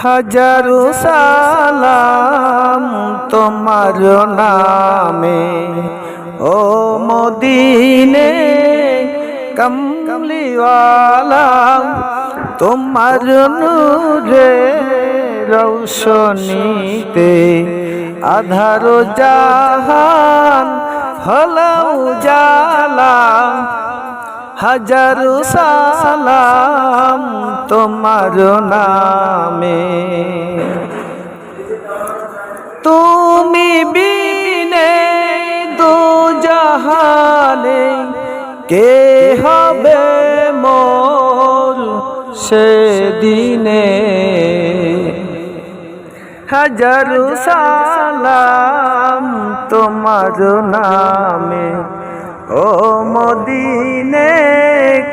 হাজারো সালাম তোমার নামে, ও মদিনে কমলিওয়ালা। তোমার নূরে রৌশনীতে আধার জাহান হলো উজালা। হাজারো সালাম তোমার নামে। তুমি বিনে দো জাহানে কে হবে মোর সেদিনে। হাজারো সালাম তোমার নামে, ও মদিনে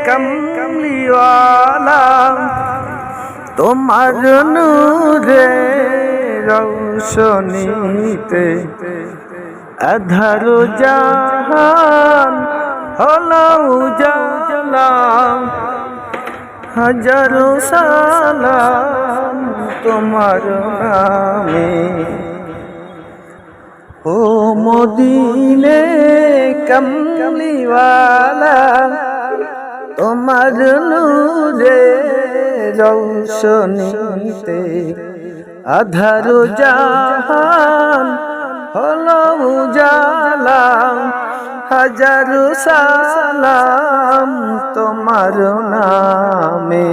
কমলিওয়ালা। তোমার নূরে রৌশনীতে আধার জাহান হলো উজালা। হাজারো সালাম তোমার নামে, ও মদিনে কমলিওয়ালা। তোমার নূরে রৌশনীতে আধার জাহান হলো উজালা। হাজারো সালাম তোমার নামে।